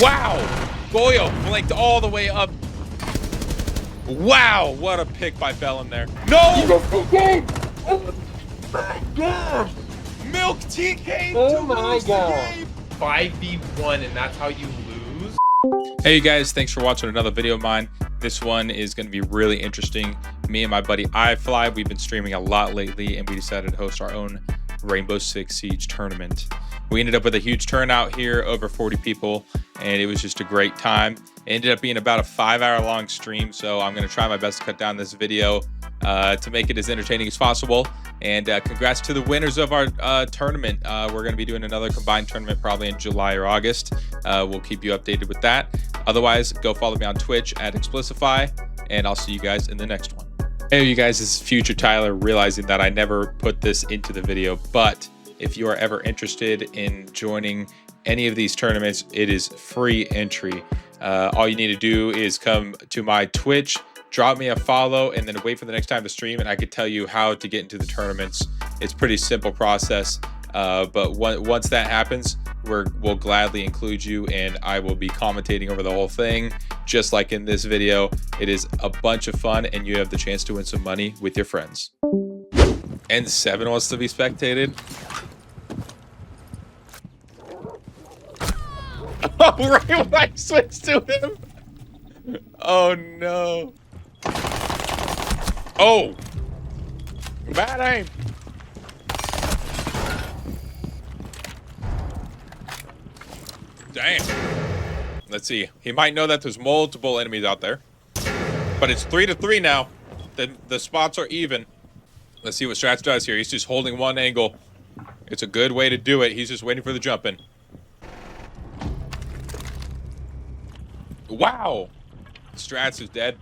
Wow. Goyo flanked all the way up. Wow, what a pick by Bellum there. No! Oh my god! Milk TK Oh my god. 5v1, and that's how you lose? Hey you guys, thanks for watching another video of mine. This one is going to be really interesting. Me and my buddy iFly, we've been streaming a lot lately, and we decided to host our own Rainbow Six Siege tournament. We ended up with a huge turnout here, over 40 people, and it was just a great time. It ended up being about a 5-hour long stream, so I'm going to try my best to cut down this video to make it as entertaining as possible. And congrats to the winners of our tournament. We're going to be doing another combined tournament probably in July or August. We'll keep you updated with that. Otherwise, go follow me on Twitch at Explicify, and I'll see you guys in the next one. Hey you guys, this is Future Tyler, realizing that I never put this into the video, but if you are ever interested in joining any of these tournaments, it is free entry. All you need to do is come to my Twitch, drop me a follow, and then wait for the next time to stream, and I could tell you how to get into the tournaments. It's a pretty simple process, but once that happens, we'll gladly include you, and I will be commentating over the whole thing, just like in this video. It is a bunch of fun, and you have the chance to win some money with your friends. N7 wants to be spectated. Oh, right when I switched to him. Oh no. Oh, bad aim. Damn. Let's see. He might know that there's multiple enemies out there, but it's 3-3 now. The spots are even. Let's see what Strats does here. He's just holding one angle. It's a good way to do it. He's just waiting for the jump in. Wow. Strats is dead.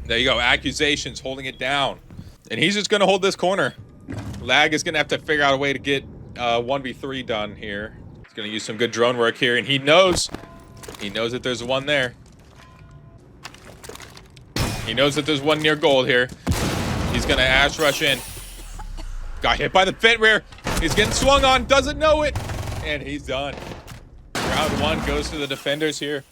There you go. Accusations, holding it down. And he's just going to hold this corner. Lag is going to have to figure out a way to get 1v3 done here. He's going to use some good drone work here, and he knows that there's one there. He knows that there's one near gold here. He's going to ash rush in. Got hit by the fit rear. He's getting swung on, doesn't know it. And he's done. Round one goes to the defenders here.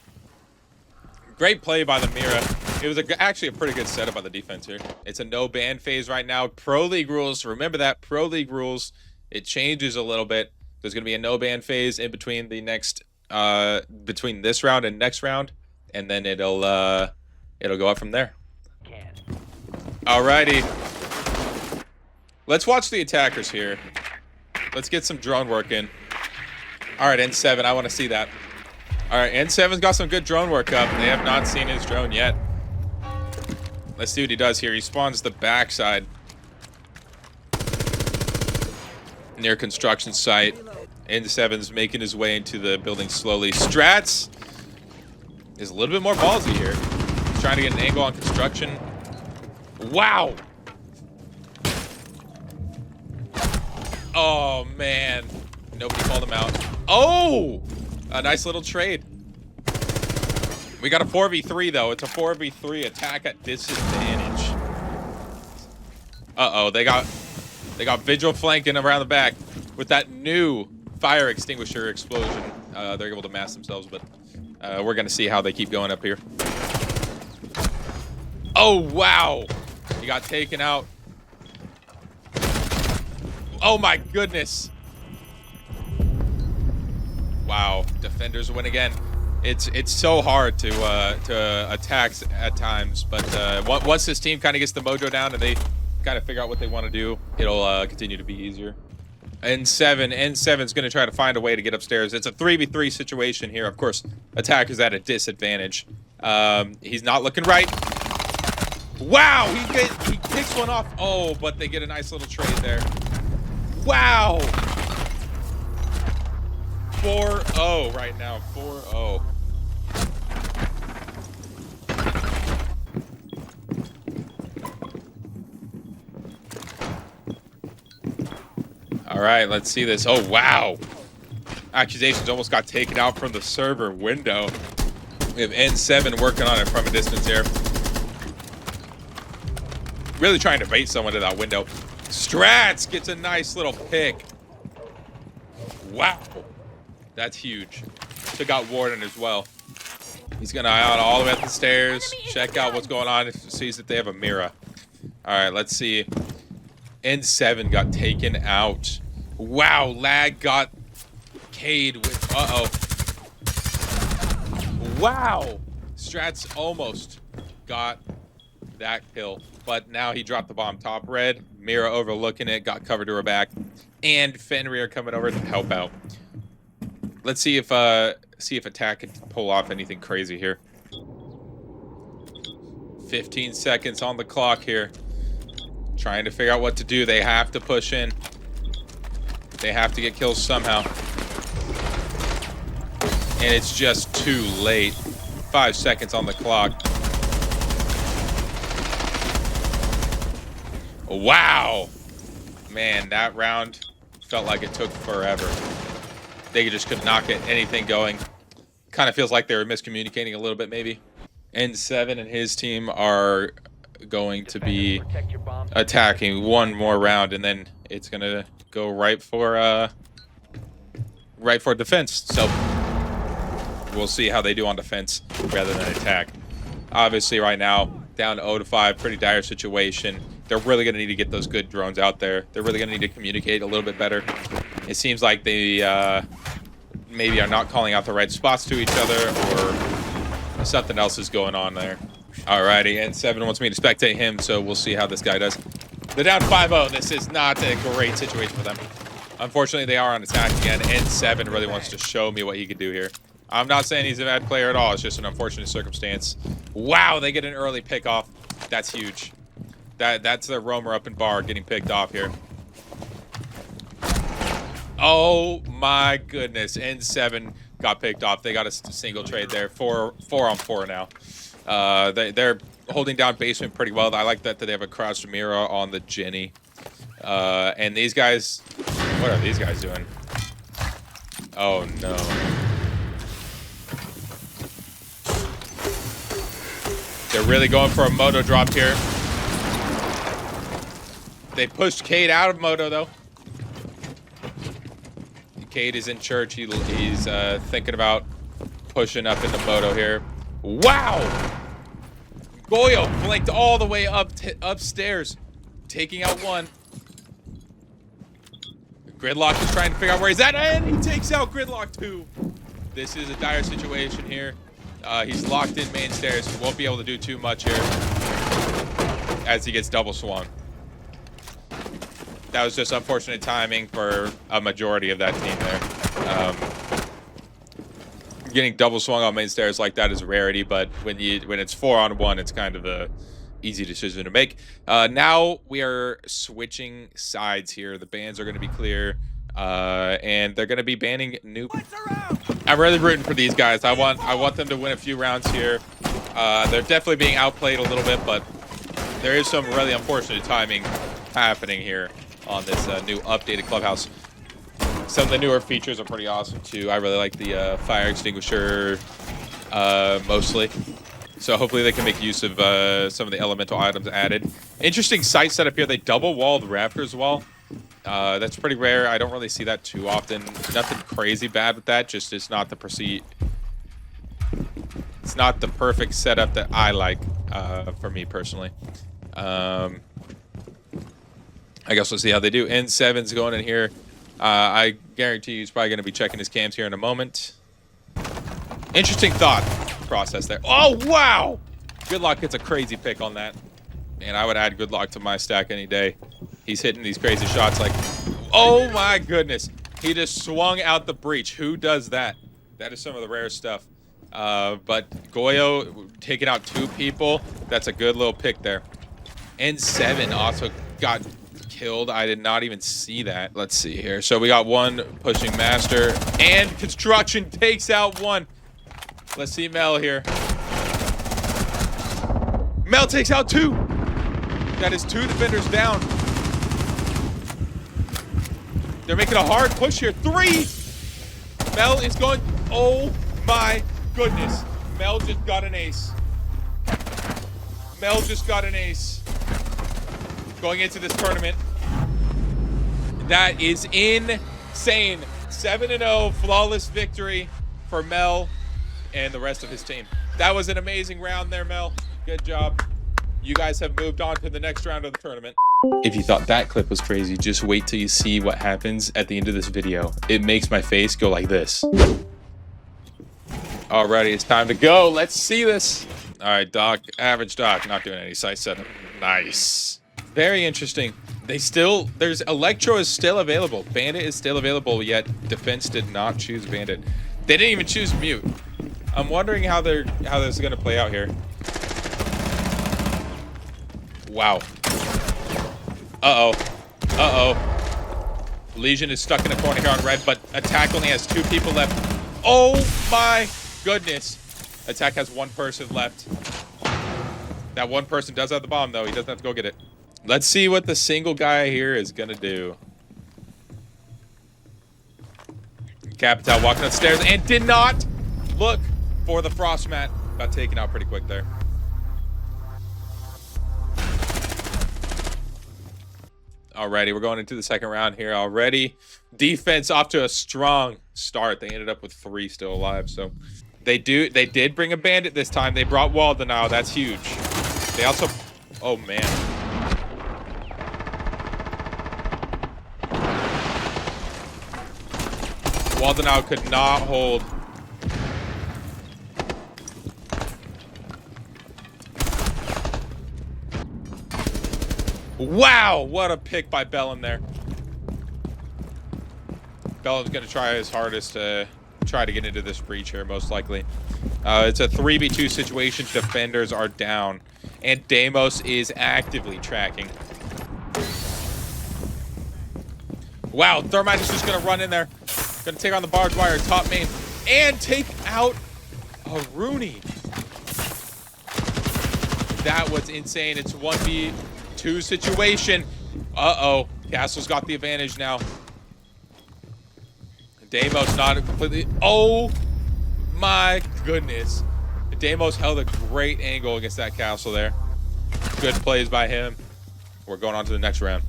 Great play by the Mira. It was actually a pretty good setup by the defense here. It's a no ban phase right now. Pro League rules. Remember that. Pro League rules. It changes a little bit. There's going to be a no ban phase in between the next, between this round and next round, and then it'll go up from there. Alrighty. Let's watch the attackers here. Let's get some drone work in. All right, N7, I want to see that. All right, N7's got some good drone work up. They have not seen his drone yet. Let's see what he does here. He spawns the backside near construction site. N7's making his way into the building slowly. Strats is a little bit more ballsy here. He's trying to get an angle on construction. Wow. Oh, man. Nobody called him out. Oh! A nice little trade. We got a 4v3, though. It's a 4v3 attack at disadvantage. Uh-oh. They got Vigil flanking around the back with that new fire extinguisher explosion. They're able to mask themselves, but we're going to see how they keep going up here. Oh, wow. He got taken out. Oh, my goodness. Wow, defenders win again. It's so hard to attack at times, but once this team kind of gets the mojo down and they kind of figure out what they want to do, it'll continue to be easier. N7's going to try to find a way to get upstairs. It's a 3v3 situation here. Of course, attack is at a disadvantage. He's not looking right. Wow, he kicks one off. Oh, but they get a nice little trade there. Wow. 4-0 right now. 4-0. All right, let's see this. Oh, wow. Accusations almost got taken out from the server window. We have N7 working on it from a distance here. Really trying to bait someone to that window. Strats gets a nice little pick. Wow. That's huge. Took out Warden as well. He's going to eye out all the way up the stairs. Check out what's going on. Sees that they have a Mira. All right, let's see. N7 got taken out. Wow, Lag got Cade with... Uh-oh. Wow. Strats almost got that kill. But now he dropped the bomb. Top red. Mira overlooking it. Got cover to her back. And Fenrir coming over to help out. Let's see if Attack can pull off anything crazy here. 15 seconds on the clock here. Trying to figure out what to do. They have to push in. They have to get kills somehow. And it's just too late. 5 seconds on the clock. Wow. Man, that round felt like it took forever. They just could not get anything going. Kind of feels like they were miscommunicating a little bit, maybe. N7 and his team are going to be attacking one more round, and then it's gonna go right for defense. So we'll see how they do on defense rather than attack. Obviously, right now down 0-5, pretty dire situation. They're really gonna need to get those good drones out there. They're really gonna need to communicate a little bit better. It seems like they maybe are not calling out the right spots to each other, or something else is going on there. Alrighty, N7 wants me to spectate him, so we'll see how this guy does. They're down 5-0. This is not a great situation for them. Unfortunately, they are on attack again. N7 really wants to show me what he can do here. I'm not saying he's a bad player at all. It's just an unfortunate circumstance. Wow, they get an early pick off. That's huge. That's the roamer up in bar getting picked off here. Oh my goodness, N7 got picked off. They got a single trade there. 4 on 4 now. They're holding down basement pretty well. I like that they have a crouched Mira on the Jenny. And these guys, what are these guys doing? Oh no. They're really going for a moto drop here. They pushed Cade out of moto though. Cade is in church. He's thinking about pushing up into moto here. Wow! Goyo flanked all the way upstairs, taking out one. Gridlock is trying to figure out where he's at, and he takes out Gridlock too. This is a dire situation here. He's locked in main stairs. He won't be able to do too much here as he gets double swung. That was just unfortunate timing for a majority of that team there. Getting double swung on main stairs like that is a rarity, but when it's 4-on-1, it's kind of a easy decision to make. Now we are switching sides here. The bans are going to be clear, and they're going to be banning new. I'm really rooting for these guys. I want them to win a few rounds here. They're definitely being outplayed a little bit, but there is some really unfortunate timing happening here on this new updated clubhouse. Some of the newer features are pretty awesome too. I really like the fire extinguisher mostly. So hopefully they can make use of some of the elemental items added. Interesting site setup here. They double walled rafters wall. That's pretty rare. I don't really see that too often. Nothing crazy bad with that. Just it's not the it's not the perfect setup that I like for me personally. I guess we'll see how they do. N7's going in here. I guarantee he's probably going to be checking his cams here in a moment. Interesting thought process there. Oh, wow! Goodlock gets a crazy pick on that. Man, I would add Goodlock to my stack any day. He's hitting these crazy shots like... Oh, my goodness. He just swung out the breach. Who does that? That is some of the rare stuff. But Goyo taking out 2 people. That's a good little pick there. N7 also got... killed. I did not even see that. Let's see here. So we got one pushing master, and construction takes out one. Let's see Mel here. Mel takes out 2. That is 2 defenders down. They're making a hard push here. 3. Mel is going. Oh my goodness. Mel just got an ace. Mel just got an ace. Going into this tournament. That is insane. 7-0, flawless victory for Mel and the rest of his team. That was an amazing round there, Mel. Good job. You guys have moved on to the next round of the tournament. If you thought that clip was crazy, just wait till you see what happens at the end of this video. It makes my face go like this. Alrighty, it's time to go. Let's see this. All right, Doc, average Doc, not doing any sight setup. Nice. Very interesting. There's Electro is still available. Bandit is still available, yet Defense did not choose Bandit. They didn't even choose Mute. I'm wondering how this is gonna play out here. Wow. Uh-oh. Uh-oh. Legion is stuck in a corner here on red, but Attack only has 2 people left. Oh my goodness. Attack has 1 person left. That 1 person does have the bomb, though. He doesn't have to go get it. Let's see what the single guy here is gonna do. Capital walking upstairs and did not look for the frost mat. Got taken out pretty quick there. Alrighty, we're going into the second round here already. Defense off to a strong start. They ended up with 3 still alive. So they did bring a bandit this time. They brought wall denial. That's huge. They also, oh man. Wall denial could not hold. Wow, what a pick by Bellum there. Bellum's going to try his hardest to try to get into this breach here, most likely. It's a 3v2 situation. Defenders are down. And Deimos is actively tracking. Wow, Thermite is just going to run in there. Going to take on the barbed wire top main. And take out a Rooney. That was insane. It's 1v2 situation. Uh-oh. Castle's got the advantage now. Deimos not completely... Oh my goodness. Deimos held a great angle against that castle there. Good plays by him. We're going on to the next round.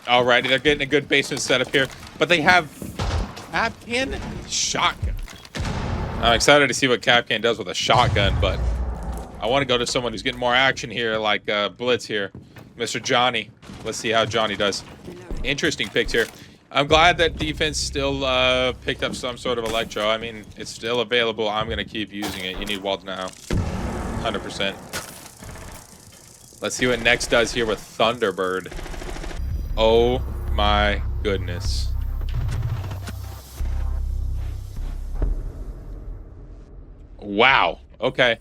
Alrighty, they're getting a good basement setup here. But they have Capcan shotgun. I'm excited to see what Capcan does with a shotgun, but I want to go to someone who's getting more action here, like Blitz here. Mr. Johnny. Let's see how Johnny does. Interesting picks here. I'm glad that defense still picked up some sort of electro. I mean, it's still available. I'm going to keep using it. You need walled now. 100%. Let's see what Next does here with Thunderbird. Oh my goodness. Wow. Okay.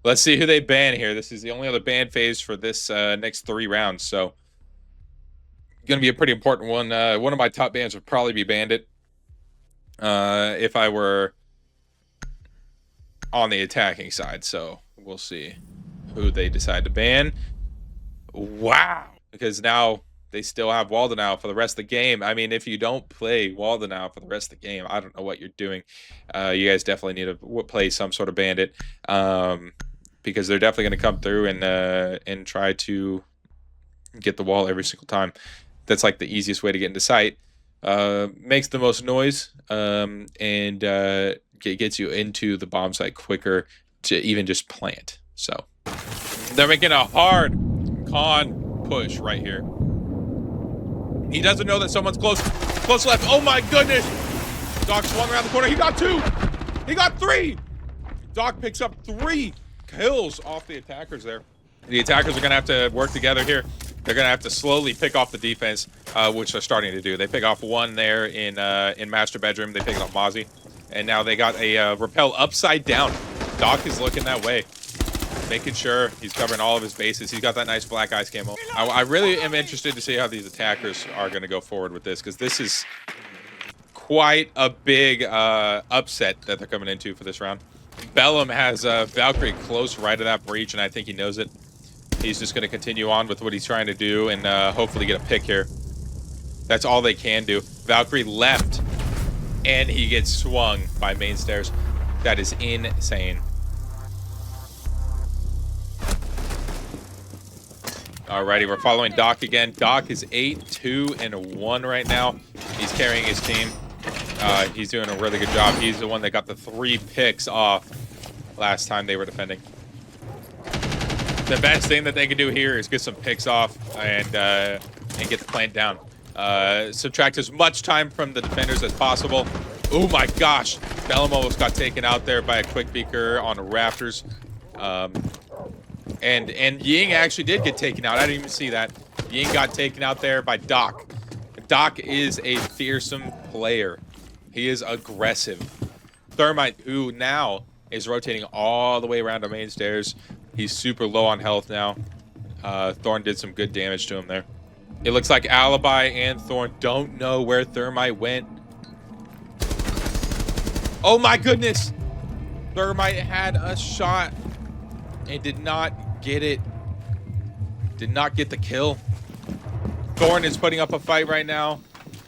Let's see who they ban here. This is the only other ban phase for this next 3 rounds, so going to be a pretty important one. One of my top bans would probably be Bandit if I were on the attacking side, so we'll see who they decide to ban. Wow. Because now they still have Waldenau for the rest of the game. I mean, if you don't play Waldenau for the rest of the game, I don't know what you're doing. You guys definitely need to play some sort of Bandit. Because they're definitely going to come through and try to get the wall every single time. That's like the easiest way to get into sight. Makes the most noise and gets you into the bomb site quicker to even just plant. So they're making a hard con push right here. He doesn't know that someone's close left. Oh my goodness! Doc swung around the corner. He got 2. He got 3. Doc picks up 3 kills off the attackers there. The attackers are going to have to work together here. They're going to have to slowly pick off the defense, which they're starting to do. They pick off 1 there in Master Bedroom. They pick off Mozzie. And now they got a repel upside down. Doc is looking that way, making sure he's covering all of his bases. He's got that nice black ice camo. I really am interested to see how these attackers are going to go forward with this, because this is quite a big upset that they're coming into for this round. Bellum has Valkyrie close right to that breach, and I think he knows it. He's just going to continue on with what he's trying to do and hopefully get a pick here. That's all they can do. Valkyrie left, and he gets swung by main stairs. That is insane. Alrighty, we're following Doc again. Doc is 8-2-1 right now. He's carrying his team. He's doing a really good job. He's the one that got the 3 picks off last time they were defending. The best thing that they can do here is get some picks off and get the plant down. Subtract as much time from the defenders as possible. Oh my gosh, Bellum almost got taken out there by a quick beaker on the rafters. And Ying actually did get taken out. I didn't even see that. Ying got taken out there by Doc. Doc is a fearsome player. He is aggressive. Thermite, who now is rotating all the way around the main stairs. He's super low on health now. Thorn did some good damage to him there. It looks like Alibi and Thorn don't know where Thermite went. Oh my goodness! Thermite had a shot and did not get it. Did not get the kill. Thorn is putting up a fight right now.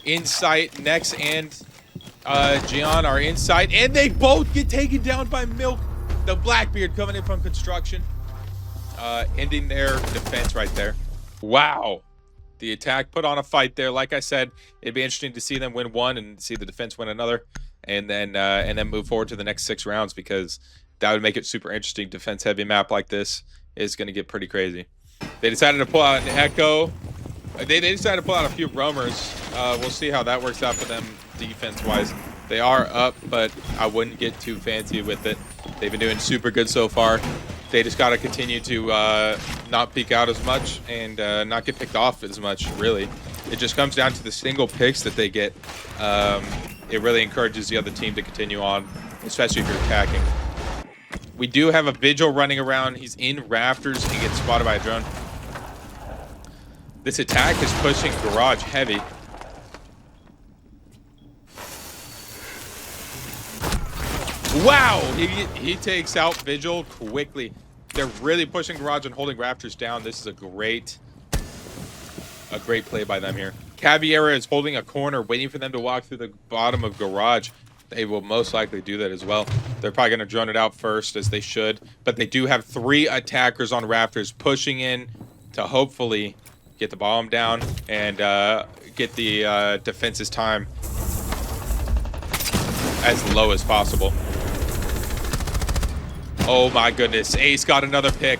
Insight, Nex, and Gian are inside, and they both get taken down by Milk. The Blackbeard coming in from construction. Ending their defense right there. Wow. The attack put on a fight there. Like I said, it'd be interesting to see them win one and see the defense win another, and then move forward to the next 6 rounds, because that would make it super interesting. Defense heavy map like this is going to get pretty crazy. They decided to pull out an Echo. They decided to pull out a few roamers. We'll see how that works out for them defense-wise. They are up, but I wouldn't get too fancy with it. They've been doing super good so far. They just got to continue to not peek out as much and not get picked off as much, really. It just comes down to the single picks that they get. It really encourages the other team to continue on, especially if you're attacking. We do have a Vigil running around. He's in rafters. He gets spotted by a drone. This attack is pushing Garage heavy. Wow! He takes out Vigil quickly. They're really pushing Garage and holding Rafters down. This is a great play by them here. Caviera is holding a corner, waiting for them to walk through the bottom of Garage. They will most likely do that as well. They're probably going to drone it out first, as they should. But they do have 3 attackers on Rafters pushing in to hopefully get the bomb down and get the defense's time as low as possible. Oh my goodness, Ace got another pick.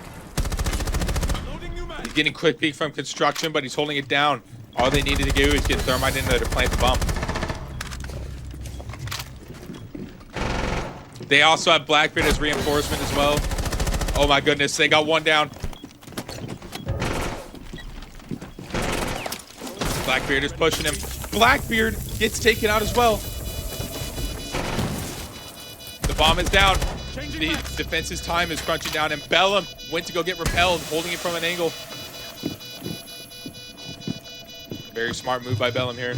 He's getting quick peek from construction, but he's holding it down. All they needed to do is get Thermite in there to plant the bomb. They also have Blackbeard as reinforcement as well. Oh my goodness, they got one down. Blackbeard is pushing him. Blackbeard gets taken out as well. The bomb is down. The defense's time is crunching down, and Bellum went to go get repelled, holding it from an angle. Very smart move by Bellum here.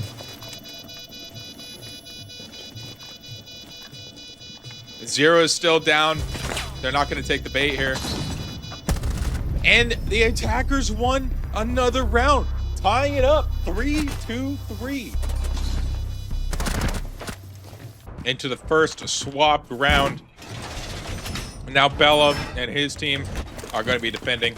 Zero is still down. They're not going to take the bait here. And the attackers won another round, tying it up 3-2-3. Into the first swapped round. Now Bellum and his team are going to be defending.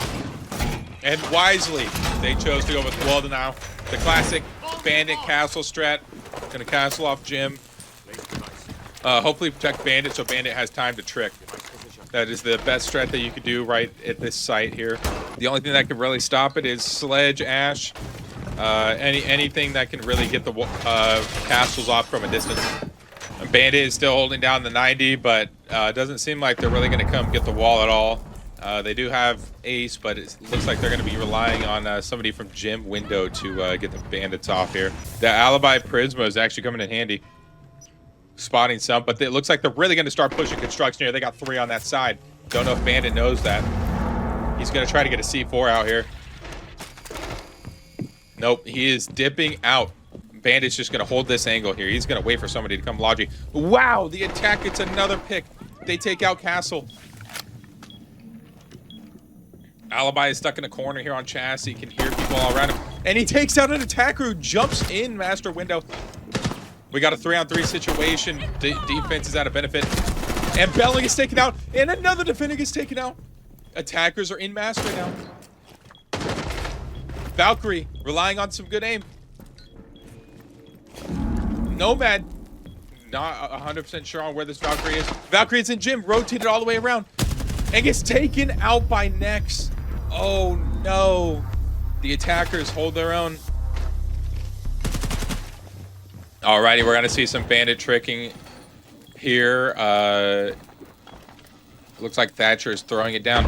And wisely, they chose to go with Walden now. The classic Bandit castle strat. Going to castle off Jim. Hopefully protect Bandit so Bandit has time to trick. That is the best strat that you could do right at this site here. The only thing that can really stop it is Sledge, Ash. Anything that can really get the castles off from a distance. And Bandit is still holding down the 90, but it doesn't seem like they're really going to come get the wall at all. They do have Ace, but it looks like they're going to be relying on somebody from Gym Window to get the bandits off here. The Alibi Prisma is actually coming in handy. Spotting some, but it looks like they're really going to start pushing construction here. They got 3 on that side. Don't know if Bandit knows that. He's going to try to get a C4 out here. Nope, he is dipping out. Bandit's just going to hold this angle here. He's going to wait for somebody to come logi. Wow, the attack gets another pick. They take out Castle. Alibi is stuck in a corner here on Chassis. He can hear people all around him. And he takes out an attacker who jumps in Master Window. We got a 3-on-3 situation. Defense is at a benefit. And Belling is taken out. And another defender gets taken out. Attackers are in Master now. Valkyrie relying on some good aim. Nomad Not 100% sure on where this Valkyrie is. Valkyrie is in gym, rotated all the way around, and gets taken out by Nex. Oh no. The attackers hold their own. Alrighty, we're gonna see some bandit tricking here. Looks like Thatcher is throwing it down.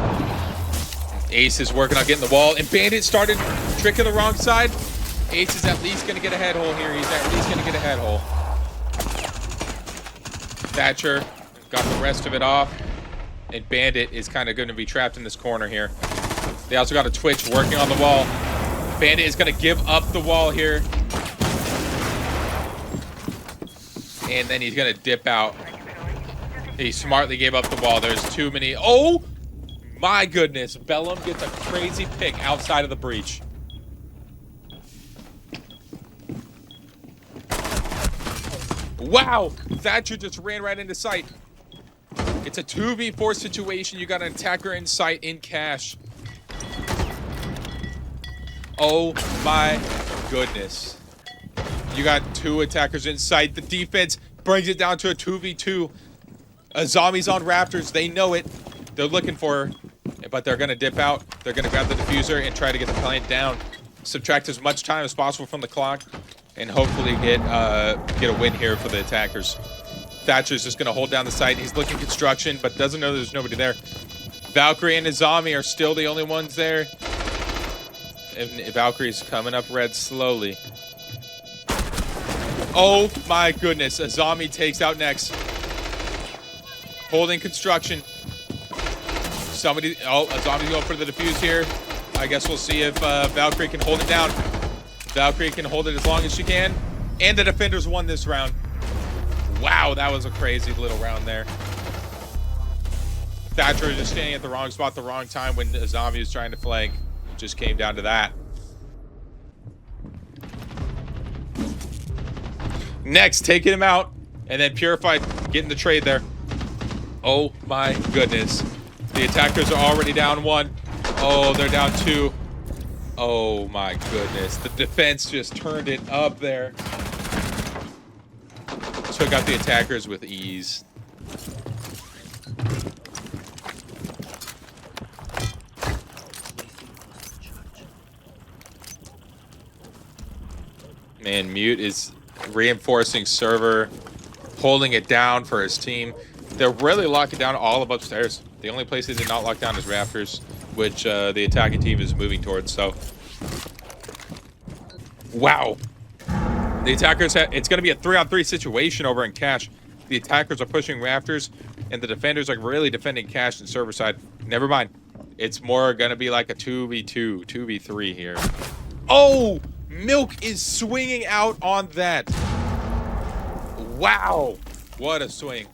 Ace is working on getting the wall, and Bandit started tricking the wrong side. Ace is at least gonna get a head hole here. He's at least gonna get a head hole. Thatcher got the rest of it off, and Bandit is kind of going to be trapped in this corner here. They also got a Twitch working on the wall. Bandit is going to give up the wall here. And then he's going to dip out. He smartly gave up the wall. There's too many. Oh my goodness. Bellum gets a crazy pick outside of the breach. Wow. Thatcher just ran right into sight. It's a 2v4 situation. You got an attacker in sight in cash. Oh my goodness. You got two attackers in sight. The defense brings it down to a 2v2. Zombies on Raptors. They know it. They're looking for her, but they're going to dip out. They're going to grab the diffuser and try to get the plant down. Subtract as much time as possible from the clock and hopefully get a win here for the attackers. Thatcher's just going to hold down the site. He's looking construction, but doesn't know there's nobody there. Valkyrie and his zombie are still the only ones there. And Valkyrie's coming up red slowly. Oh my goodness. A zombie takes out Nex. Holding construction. Somebody, oh, a zombie's going for the defuse here. I guess we'll see if Valkyrie can hold it down. Valkyrie can hold it as long as she can. And the defenders won this round. Wow, that was a crazy little round there. Thatcher just standing at the wrong spot, the wrong time when the zombie was trying to flank. Just came down to that. Next, taking him out. And then Purified getting the trade there. Oh my goodness. The attackers are already down one. Oh, they're down two. Oh my goodness. The defense just turned it up there. Took out the attackers with ease. Man, Mute is reinforcing server, holding it down for his team. They're really locking down all of upstairs. The only place they did not lock down is Rafters, which the attacking team is moving towards. So, wow. The attackers, it's going to be a 3-on-3 situation over in Cash. The attackers are pushing Rafters, and the defenders are really defending Cash and server side. Never mind. It's more going to be like a 2v2, 2v3 here. Oh! Milk is swinging out on that. Wow. What a swing.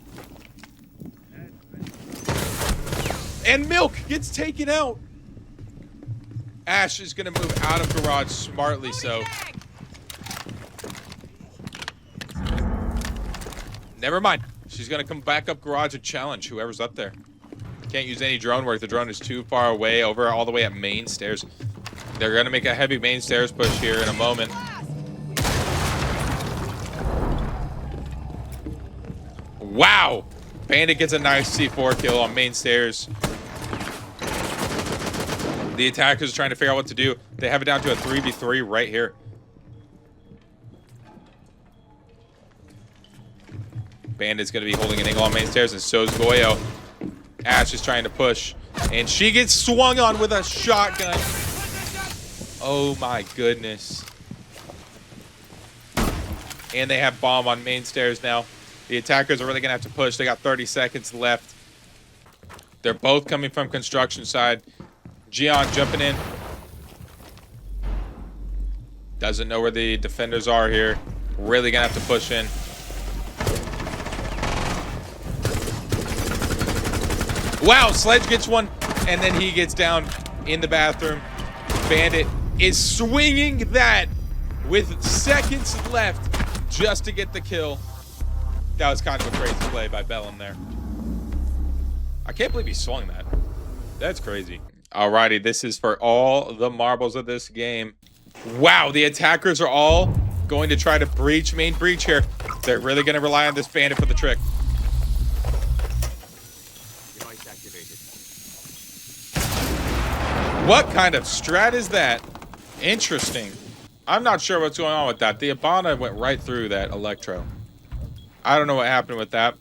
And Milk gets taken out. Ash is going to move out of garage smartly so. Never mind. She's going to come back up garage and challenge whoever's up there. Can't use any drone work. The drone is too far away, over all the way at main stairs. They're going to make a heavy main stairs push here in a moment. Wow. Bandit gets a nice C4 kill on main stairs. The attackers are trying to figure out what to do. They have it down to a 3v3 right here. Bandit's going to be holding an angle on main stairs, and so is Goyo. Ash is trying to push, and she gets swung on with a shotgun. Oh my goodness. And they have bomb on main stairs now. The attackers are really going to have to push. They got 30 seconds left. They're both coming from construction side. Gion jumping in. Doesn't know where the defenders are here. Really going to have to push in. Wow, Sledge gets one, and then he gets down in the bathroom. Bandit is swinging that with seconds left just to get the kill. That was kind of a crazy play by Bellum there. I can't believe he swung that. That's crazy. Alrighty, this is for all the marbles of this game. Wow, the attackers are all going to try to breach main breach here. They're really going to rely on this bandit for the trick. Device activated. What kind of strat is that? Interesting. I'm not sure what's going on with that. The Abana went right through that Electro. I don't know what happened with that.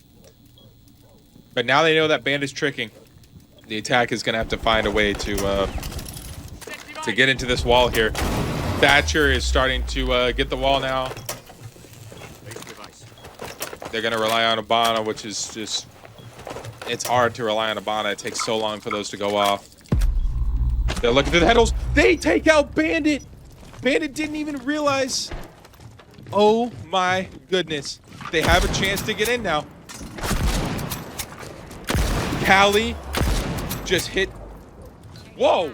But now they know that bandit's tricking. The attack is going to have to find a way to get into this wall here. Thatcher is starting to get the wall now. They're going to rely on Abana, which is just... It's hard to rely on Abana. It takes so long for those to go off. They're looking through the headles. They take out Bandit. Bandit didn't even realize. Oh my goodness. They have a chance to get in now. Callie just hit. Whoa.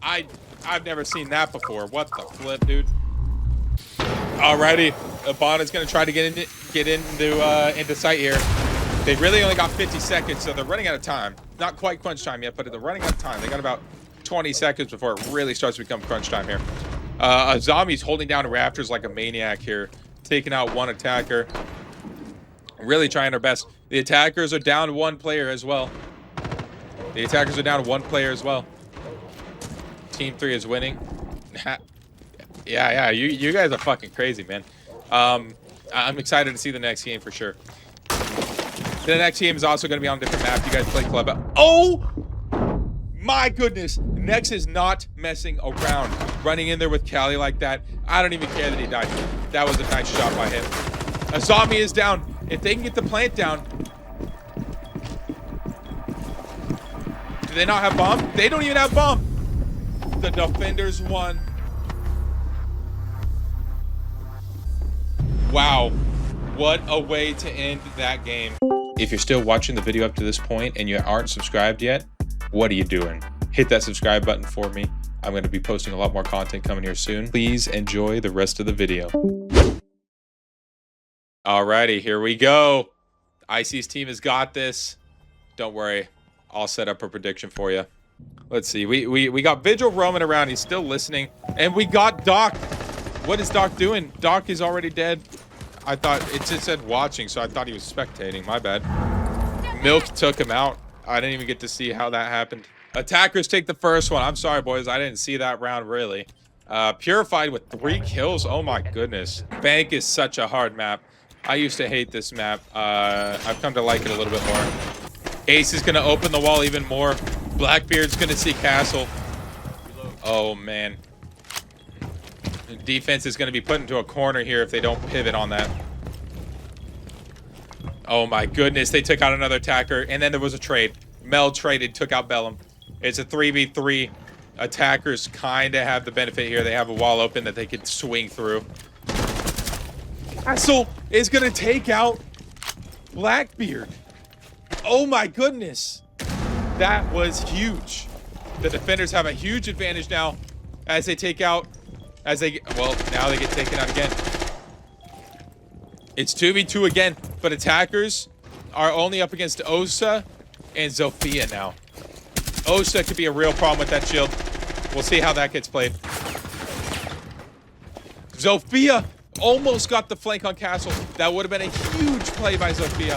I've never seen that before. What the flip, dude? Alrighty. Abana's gonna try to get into sight here. They really only got 50 seconds, so they're running out of time. Not quite crunch time yet, but they're running out of time. They got about 20 seconds before it really starts to become crunch time here. A zombie's holding down Raptors like a maniac here, taking out one attacker. Really trying their best. The attackers are down one player as well. Team 3 is winning. Yeah, you guys are fucking crazy, man. I'm excited to see the next game for sure. The next game is also going to be on a different map. You guys play club. Oh my goodness. Nex is not messing around. Running in there with Callie like that. I don't even care that he died. That was a nice shot by him. A zombie is down. If they can get the plant down. Do they not have bomb? They don't even have bomb. The defenders won. Wow. What a way to end that game. If you're still watching the video up to this point and you aren't subscribed yet, what are you doing? Hit that subscribe button for me. I'm going to be posting a lot more content coming here soon. Please enjoy the rest of the video. Alrighty, here we go. Icy's team has got this. Don't worry. I'll set up a prediction for you. Let's see. We got Vigil roaming around. He's still listening. And we got Doc. What is Doc doing? Doc is already dead. I thought it just said watching, so I thought he was spectating. My bad. Milk took him out. I didn't even get to see how that happened. Attackers take the first one. I'm sorry, boys. I didn't see that round, really. Purified with 3 kills. Oh, my goodness. Bank is such a hard map. I used to hate this map. I've come to like it a little bit more. Ace is going to open the wall even more. Blackbeard's going to see Castle. Oh, man. Defense is going to be put into a corner here if they don't pivot on that. Oh my goodness, they took out another attacker, and then there was a trade. Mel traded, took out Bellum. It's a 3v3. Attackers kind of have the benefit here. They have a wall open that they could swing through. Castle is going to take out Blackbeard. Oh my goodness. That was huge. The defenders have a huge advantage now as they take out... well, now they get taken out again. It's 2v2 again, but attackers are only up against Osa and Zofia now. Osa could be a real problem with that shield. We'll see how that gets played. Zofia almost got the flank on Castle. That would have been a huge play by Zofia.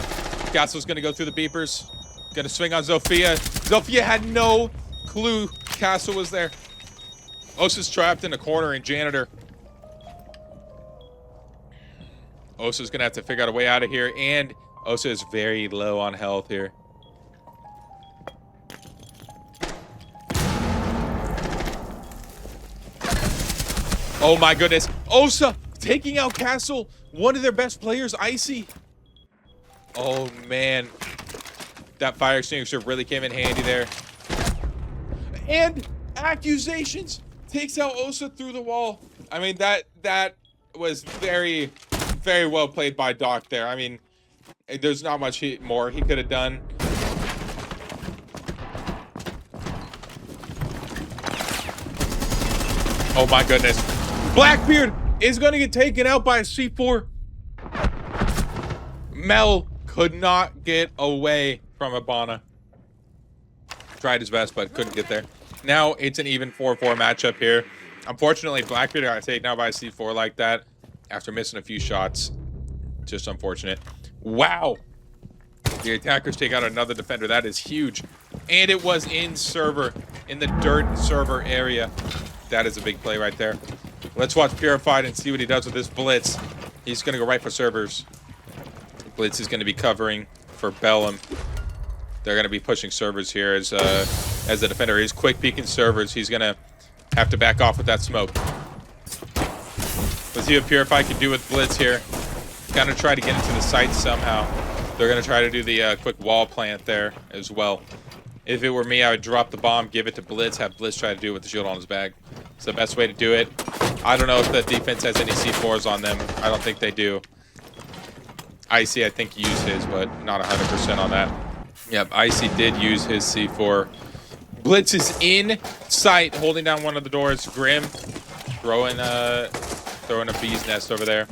Castle's going to go through the beepers. Going to swing on Zofia. Zofia had no clue Castle was there. Osa's trapped in a corner in Janitor. Osa's going to have to figure out a way out of here, and Osa is very low on health here. Oh my goodness. Osa taking out Castle. One of their best players, Icy. Oh man. That fire extinguisher really came in handy there. And accusations. Takes out Osa through the wall. I mean, that was very, very well played by Doc there. I mean, there's not much more he could have done. Oh my goodness. Blackbeard is going to get taken out by a C4. Mel could not get away from Abana. Tried his best, but couldn't get there. Now it's an even 4-4 matchup here. Unfortunately, Blackbeard got taken out by a C4 like that. after missing a few shots. Just unfortunate. Wow. The attackers take out another defender. That is huge. And it was in the dirt server area. That is a big play right there. Let's watch Purified and see what he does with this blitz. He's going to go right for servers. Blitz is going to be covering for Bellum. They're going to be pushing servers here as the defender is quick peeking servers. He's going to have to back off with that smoke. Let's see what Purified can do with blitz here. Going to try to get into the site somehow. They're going to try to do the quick wall plant there as well. If it were me, I would drop the bomb, give it to Blitz, have Blitz try to do it with the shield on his bag. It's the best way to do it. I don't know if the defense has any C4s on them. I don't think they do. Icy, I think, used his, but not 100% on that. Yep, Icy did use his C4. Blitz is in sight, holding down one of the doors. Grim throwing a bee's nest over there.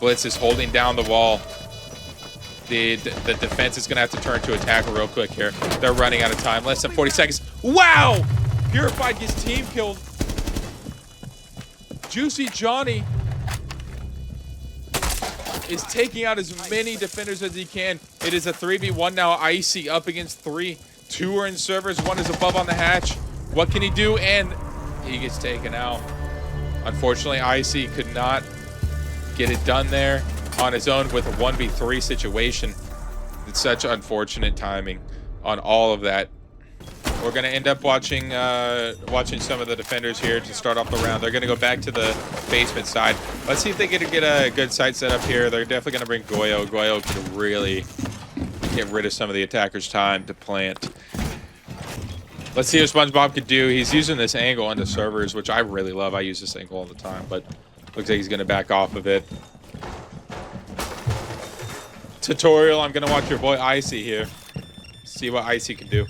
Blitz is holding down the wall. The defense is going to have to turn to attack real quick here. They're running out of time. Less than 40 seconds. Wow! Purified gets team killed. Juicy Johnny is taking out as many defenders as he can. It is a 3v1 now. Icy up against 3. 2 are in servers. 1 is above on the hatch. What can he do? And he gets taken out. Unfortunately, Icy could not get it done there on his own with a 1v3 situation. It's such unfortunate timing on all of that. We're going to end up watching some of the defenders here to start off the round. They're going to go back to the basement side. Let's see if they get a good site set up here. They're definitely going to bring Goyo. Goyo could really get rid of some of the attackers' time to plant. Let's see what SpongeBob could do. He's using this angle into servers, which I really love. I use this angle all the time, but looks like he's going to back off of it. Tutorial, I'm going to watch your boy Icy here. See what Icy can do.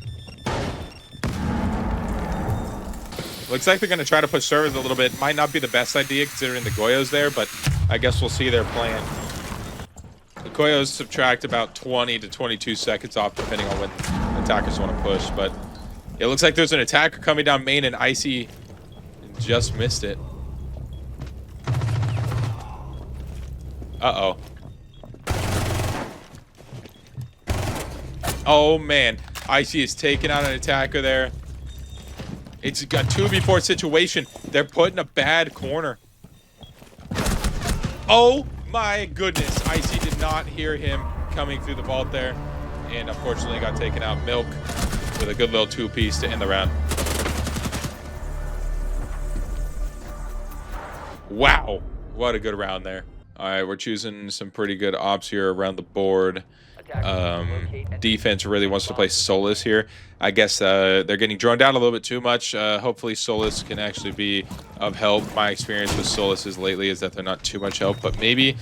Looks like they're going to try to push servers a little bit. Might not be the best idea considering the Goyo's there, but I guess we'll see their plan. The Goyos subtract about 20 to 22 seconds off depending on when attackers want to push, but it looks like there's an attacker coming down main and Icy just missed it. Uh-oh. Oh, man. Icy is taking out an attacker there. It's a 2v4 situation. They're put in a bad corner. Oh, my goodness. Icy did not hear him coming through the vault there. And unfortunately got taken out. Milk with a good little 2-piece to end the round. Wow. What a good round there. All right, we're choosing some pretty good ops here around the board. Defense really wants to play Solus here. I guess they're getting droned out a little bit too much. Hopefully Solus can actually be of help. My experience with Soluses lately is that they're not too much help, but maybe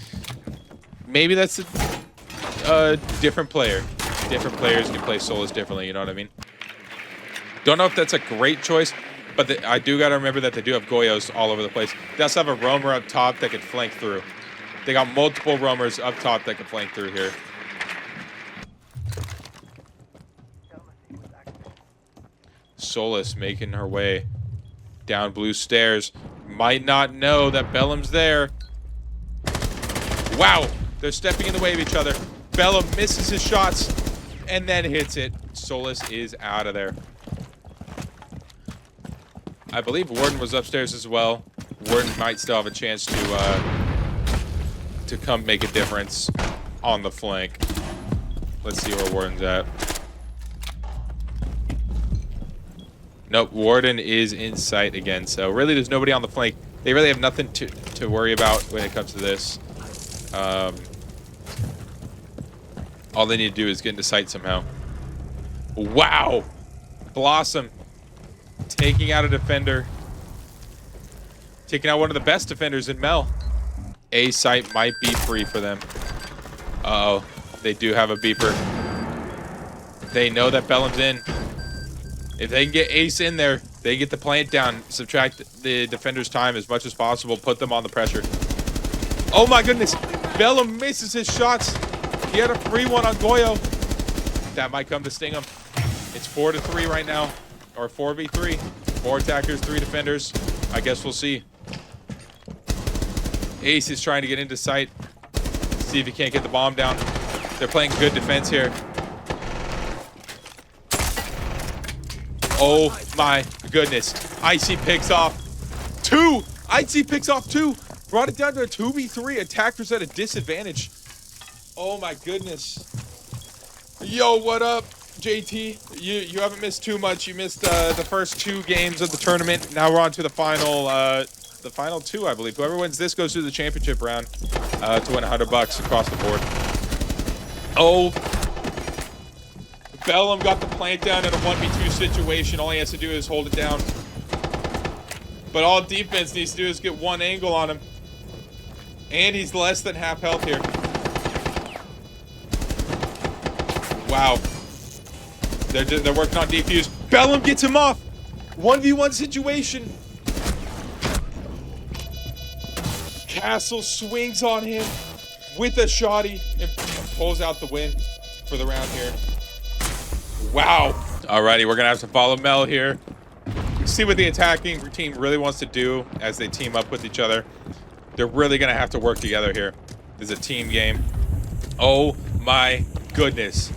that's a different player. Different players can play Solus differently, you know what I mean? Don't know if that's a great choice, but I do got to remember that they do have Goyos all over the place. They also have a roamer up top that can flank through. They got multiple roamers up top that can flank through here. Solus making her way down blue stairs. Might not know that Bellum's there. Wow, they're stepping in the way of each other. Bellum misses his shots and then hits it. Solus is out of there. I believe Warden was upstairs as well. Warden might still have a chance to come make a difference on the flank. Let's see where Warden's at. Nope, Warden is in sight again, so really there's nobody on the flank. They really have nothing to worry about when it comes to this. All they need to do is get into sight somehow. Wow! Blossom taking out a defender. Taking out one of the best defenders in Mel. A site might be free for them. Uh-oh, they do have a beeper. They know that Bellum's in. If they can get Ace in there, they get the plant down, subtract the defender's time as much as possible, put them on the pressure. Oh my goodness, Bellum misses his shots. He had a free one on Goyo. That might come to sting him. It's 4-3 right now, or 4v3. 4 attackers, 3 defenders. I guess we'll see. Ace is trying to get into sight. See if he can't get the bomb down. They're playing good defense here. Oh my goodness. Icy picks off 2. Icy picks off 2. Brought it down to a 2v3. Attackers at a disadvantage. Oh my goodness. Yo, what up, JT? You haven't missed too much. You missed the first 2 games of the tournament. Now we're on to the final 2, I believe. Whoever wins this goes to the championship round to win $100 across the board. Oh, Bellum got the plant down in a 1v2 situation. All he has to do is hold it down. But all defense needs to do is get one angle on him. And he's less than half health here. Wow. They're working on defuse. Bellum gets him off. 1v1 situation. Castle swings on him with a shotty and pulls out the win for the round here. Wow. Alrighty, we're gonna have to follow Mel here. See what the attacking team really wants to do as they team up with each other. They're really gonna have to work together here. This is a team game. Oh my goodness.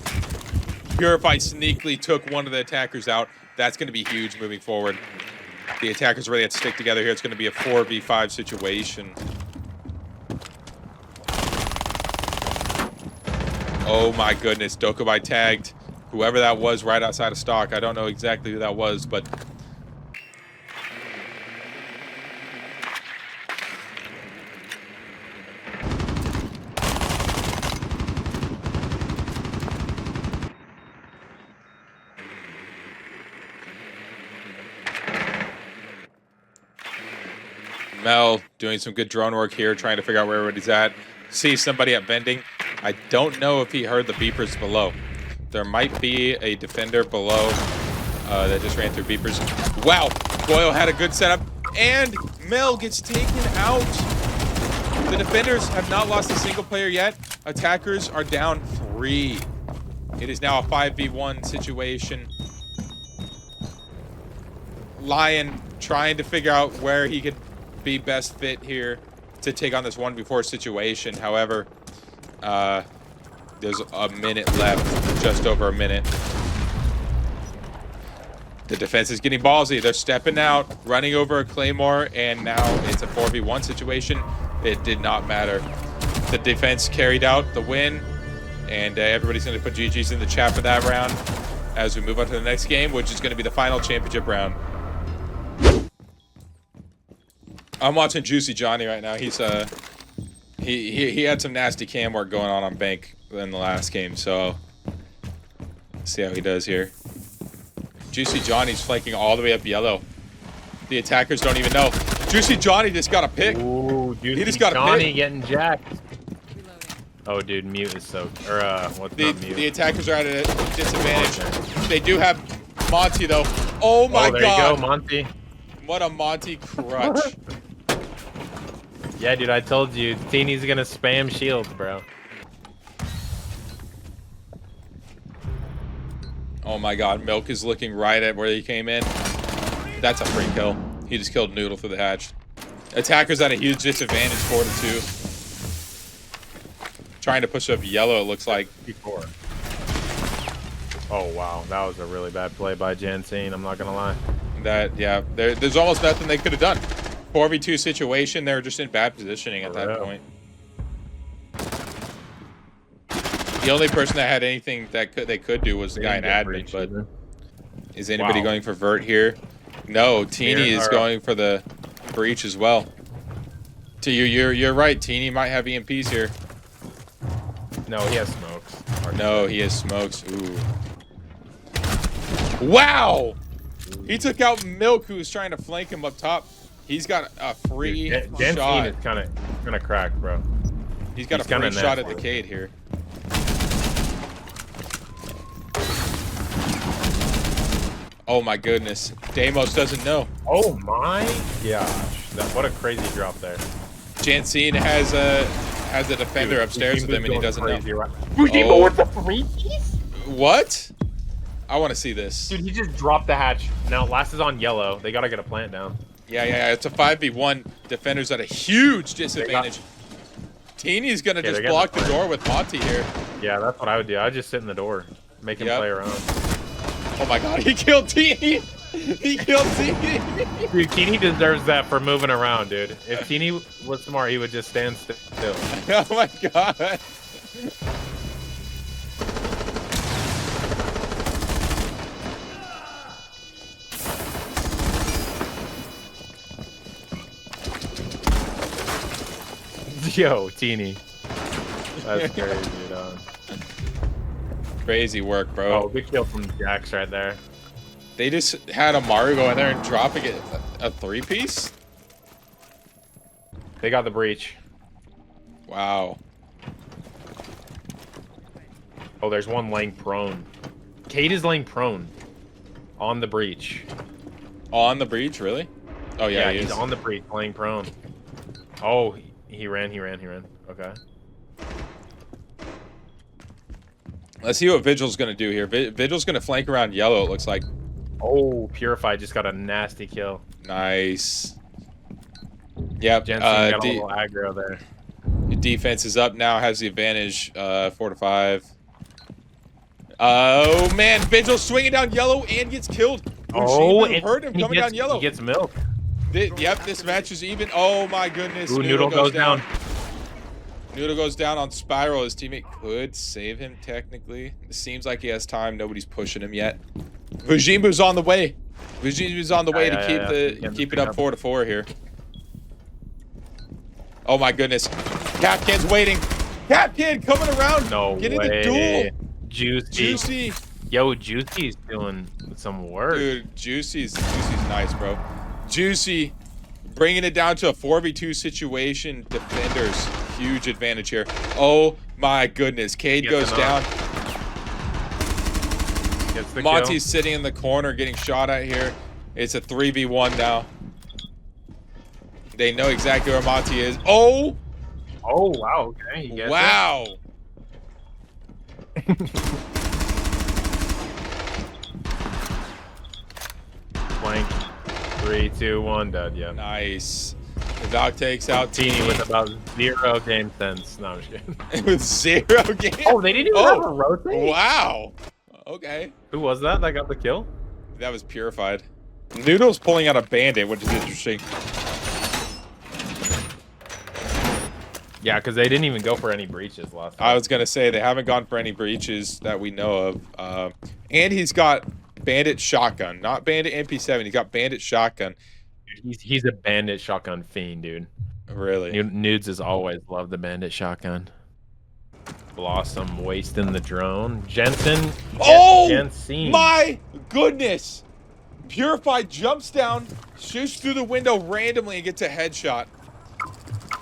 Purify sneakily took one of the attackers out. That's gonna be huge moving forward. The attackers really have to stick together here. It's gonna be a 4v5 situation. Oh my goodness, Dokubai tagged whoever that was right outside of stock. I don't know exactly who that was, but Mel doing some good drone work here, trying to figure out where everybody's at. See somebody at vending. I don't know if he heard the beepers below. There might be a defender below that just ran through beepers. Wow, Boyle had a good setup, and Mel gets taken out. The defenders have not lost a single player yet. Attackers are down 3. It is now a 5v1 situation. Lion trying to figure out where he could be best fit here to take on this 1v4 situation. However, there's a minute left, just over a minute. The defense is getting ballsy. They're stepping out, running over a claymore, and now it's a 4v1 situation. It did not matter. The defense carried out the win, and everybody's going to put GG's in the chat for that round as we move on to the next game, which is going to be the final championship round. I'm watching Juicy Johnny right now. He's he had some nasty cam work going on Bank in the last game, so let's see how he does here. Juicy Johnny's flanking all the way up yellow. The attackers don't even know. Juicy Johnny just got a pick. Ooh, Juicy He just got a Johnny pick. getting jacked. Oh, dude, mute is so. Or what's not mute? The attackers are at a disadvantage. They do have Monty though. Oh my there god! you go, Monty. What a Monty crutch. Yeah, dude, I told you, Teeny's gonna spam shields, bro. Oh my god, Milk is looking right at where he came in. That's a free kill. He just killed Noodle through the hatch. Attackers at a huge disadvantage, 4-2. Trying to push up yellow, it looks like. Before. Oh wow, that was a really bad play by Jensine, I'm not gonna lie. Yeah, there's almost nothing they could have done. 4v2 situation, they were just in bad positioning at that point. The only person that had anything that they could do was the guy in admin, but is anybody going for vert here? No, Teeny is going for the breach as well. You're right, Teeny might have EMPs here. No, he has smokes. No, he has smokes. Ooh. Wow! He took out Milk, who was trying to flank him up top. He's got a free shot. Jensine is kind of cracked, bro. He's got a free shot at the Cade here. Oh my goodness. Deimos doesn't know. Oh my gosh. What a crazy drop there. Jensine has a defender upstairs with him and he doesn't know. Fujimo with the 3-piece? What? I want to see this. Dude, he just dropped the hatch. Now, last is on yellow. They gotta get a plant down. Yeah. It's a 5v1. Defender's at a huge disadvantage. Teeny's gonna just block the door with Monty here. Yeah, that's what I would do. I'd just sit in the door, make him play around. Oh my god, he killed Teeny! He killed Teeny! Dude, Teeny deserves that for moving around, dude. If Teeny was smart, he would just stand still. Oh my god. Yo, Teeny. That's crazy, dog. Crazy work, bro. Oh, good kill from Jax right there. They just had Amaru go in there and dropping it a 3-piece? They got the breach. Wow. Oh, there's one laying prone. Kate is laying prone on the breach. On the breach, really? Oh yeah, he's on the breach, laying prone. Oh, he ran. Okay. Let's see what Vigil's gonna do here. Vigil's gonna flank around yellow, it looks like. Oh, Purified just got a nasty kill. Nice. Yep. Jensen got a little aggro there. Defense is up now, has the advantage, 4-5. Oh man, Vigil swinging down yellow and gets killed. Oh, and heard him coming down yellow. He gets milk. Yep, this match is even. Oh my goodness. Ooh, Noodle goes down. Noodle goes down on Spiral. His teammate could save him technically. It seems like he has time. Nobody's pushing him yet. Vujimbu's on the way. Vujimbu's on the way to keep it up 4-4 here. Oh my goodness. Capcan's waiting. Capcan coming around. No Getting way. the duel. Juicy. Yo, Juicy's doing some work. Dude, Juicy's nice, bro. Juicy bringing it down to a 4v2 situation. Defenders, huge advantage here. Oh my goodness. Cade goes down. Monty's sitting in the corner getting shot at here. It's a 3v1 now. They know exactly where Monty is. Oh! Oh, wow. Okay. He gets wow. Blank. 3, 2, 1, dead. Yeah. Nice. The dog takes out Teeny with about 0 game sense. No, I'm just kidding. With 0 game. Oh, they didn't even have a rotate? Wow. Okay. Who was that got the kill? That was Purified. Noodle's pulling out a bandit, which is interesting. Yeah, because they didn't even go for any breaches last time. I was gonna say they haven't gone for any breaches that we know of. And he's got bandit shotgun, not bandit MP7. He's got bandit shotgun. He's a bandit shotgun fiend, dude. Really? Nudes has always loved the bandit shotgun. Blossom wasting the drone. Jensen. Oh Jensen. my goodness! Purified jumps down, shoots through the window randomly, and gets a headshot.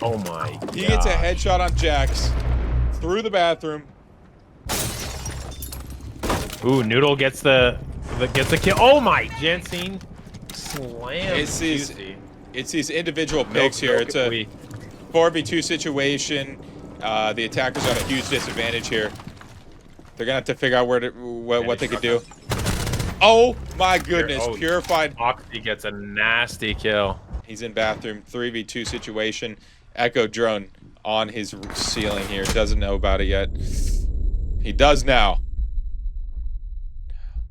Oh my god. He gets a headshot on Jax through the bathroom. Ooh, Noodle gets the kill. Oh my, Jensen slam. It's these individual picks here. It's a 4v2 situation. The attackers are at a huge disadvantage here. They're gonna have to figure out what they could do. Oh my goodness, Purified. Moxie gets a nasty kill. He's in bathroom, 3v2 situation. Echo drone on his ceiling here. Doesn't know about it yet. He does now.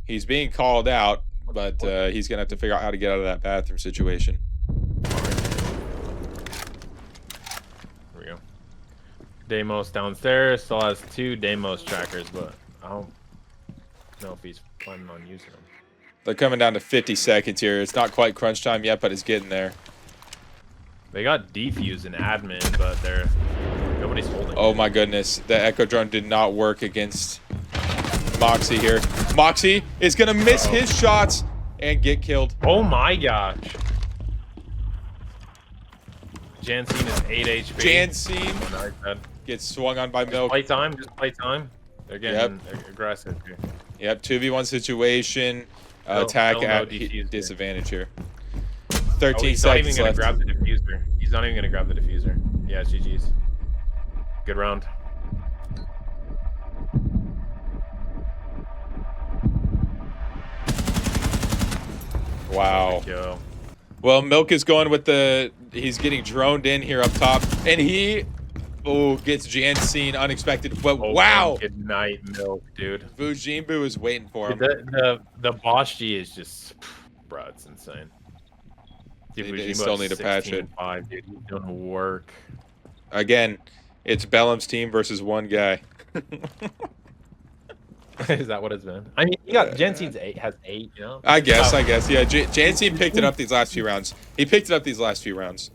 He's being called out, but he's gonna have to figure out how to get out of that bathroom situation. Here we go. Deimos downstairs still has 2 Deimos trackers, but I don't know if he's planning on using them. They're coming down to 50 seconds here. It's not quite crunch time yet, but it's getting there. They got defuse in admin, but nobody's holding. Oh my goodness, the Echo drone did not work against Moxie here. Moxie is gonna miss his shots and get killed. Oh my gosh. Jansen is 8 HP. Jansen gets swung on by Milk. Play time, just play time. They're getting aggressive here. Yep, 2v1 situation. Attack at disadvantage here. 13 seconds left. Grab the diffuser. He's not even gonna grab the diffuser. Yeah, GG's. Good round. Wow. Well, Milk is going with the. He's getting droned in here up top, and he, gets Janseen unexpected. But Oh, wow, good night, Milk, dude. Vujimbu is waiting for him. The boss G is just, bro, it's insane. Dude, They still need to patch it. 5, dude. He's doing work. Again, it's Bellum's team versus one guy. Is that what it's been? I mean, you got Jensen's has 8, you know? I guess. Yeah, Janseen picked it up these last few rounds. He picked it up these last few rounds.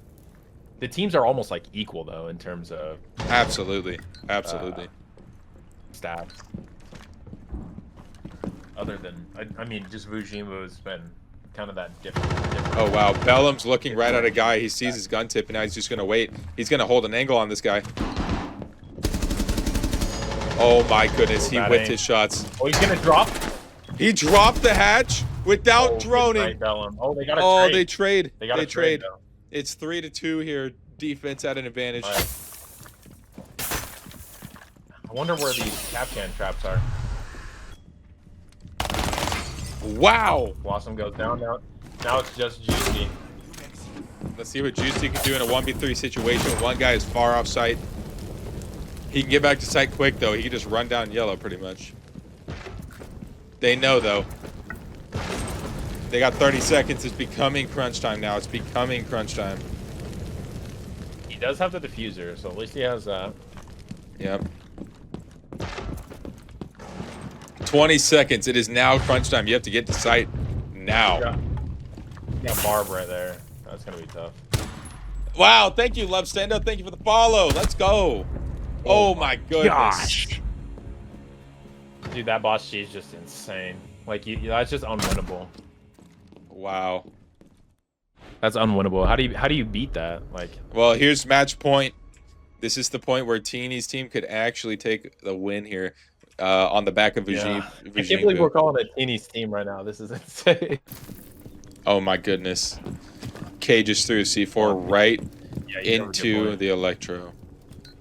The teams are almost like equal though in terms of Absolutely. stats. Other than, I mean, just Vujimbu has been kind of that different. Oh wow, Bellum's looking right at a guy. He sees his gun tip, and now he's just gonna wait. He's gonna hold an angle on this guy. Oh my goodness, he whipped his shots. Oh, he's gonna drop. He dropped the hatch without droning. Right, Bellum. Oh, they got Oh, trade. they trade. They got trade. It's 3-2 here. Defense at an advantage. Right. I wonder where these Capcan traps are. Wow. Blossom goes down now. Now it's just Juicy. Let's see what Juicy can do in a 1v3 situation. One guy is far off site. He can get back to site quick, though. He can just run down yellow, pretty much. They know, though. They got 30 seconds. It's becoming crunch time now. It's becoming crunch time. He does have the diffuser, so at least he has that. Yep. 20 seconds. It is now crunch time. You have to get to site now. Yeah, Barb right there. That's going to be tough. Wow. Thank you, Love Stendo. Thank you for the follow. Let's go. Oh my goodness. Gosh. Dude, that boss G is just insane. Like, that's just unwinnable. Wow. That's unwinnable. How do you beat that? Like, well, here's match point. This is the point where Teeny's team could actually take the win here on the back of Vujimbu. I can't believe we're calling it Teeny's team right now. This is insane. Oh my goodness. K just threw a C4 right into the Electro.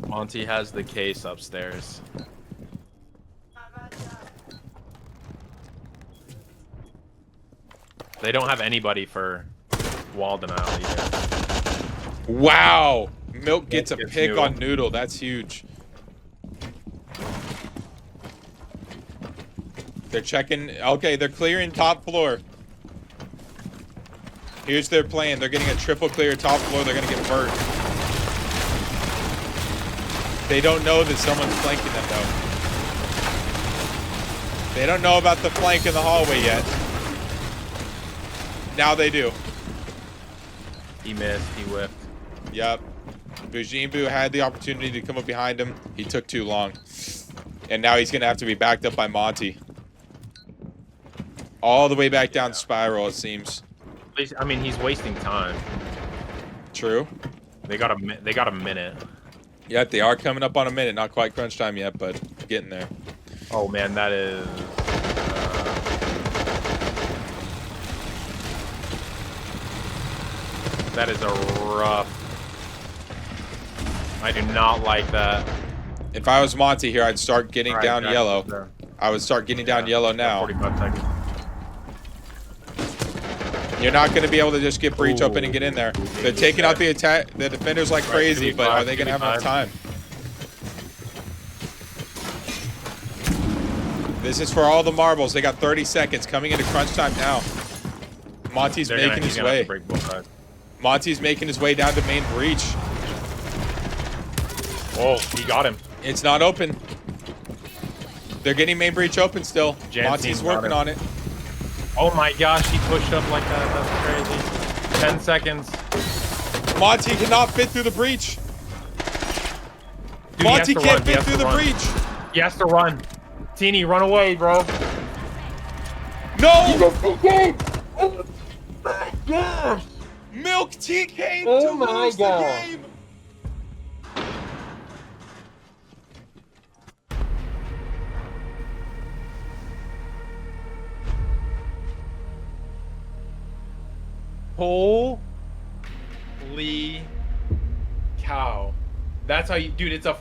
Monty has the case upstairs. They don't have anybody for wall denial either. Wow! Milk gets a pick Noodle. on Noodle. That's huge. They're checking. Okay, they're clearing top floor. Here's their plan. They're getting a triple clear top floor. They're going to get burnt. They don't know that someone's flanking them, though. They don't know about the flank in the hallway yet. Now they do. He missed. He whipped. Yep. Vujimbu had the opportunity to come up behind him. He took too long. And now he's going to have to be backed up by Monty. All the way back down Spiral, it seems. At least, I mean, he's wasting time. True. They got a minute. Yep, they are coming up on a minute. Not quite crunch time yet, but getting there. Oh man, that is. That is a rough. I do not like that. If I was Monty here, I'd start getting down yellow. I would start getting down yellow now. 45 seconds. You're not going to be able to just get breach open and get in there. They're taking out the defenders like crazy, but are they going to have enough time? This is for all the marbles. They got 30 seconds coming into crunch time now. Monty's making his way. Monty's making his way down to main breach. Oh, he got him. It's not open. They're getting main breach open still. Monty's working on it. Oh my gosh, he pushed up like that. That's crazy. 10 seconds. Monty cannot fit through the breach. Dude, Monty can't fit through the breach. He has to run. Teeny, run away, bro. No! TK! Oh my gosh! Milk TK Oh to my lose God. the game. Holy cow. That's how you, dude, it's a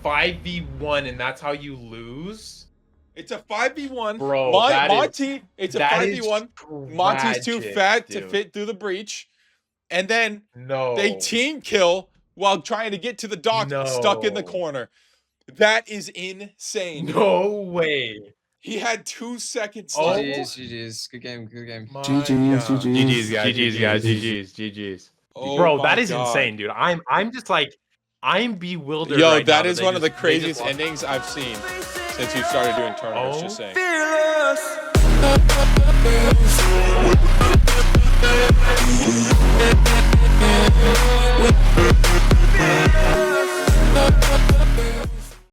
5v1 and that's how you lose? It's a 5v1. Bro, Monty, it's a that 5v1. is Monty's too tragic, fat to dude. fit through the breach. and then No. they team kill while trying to get to the dock, stuck in the No. corner. That is insane. No way. He had 2 seconds Oh. left. GG's. Good game. Good game. My GG's, God. GG's, guys. GG's, guys. GG's. Oh Bro, my that is God. insane, dude. I'm just like, I'm bewildered. Yo, right that now is they one of the just- they just craziest lost. endings I've seen since you started doing tournaments. Oh. Just saying.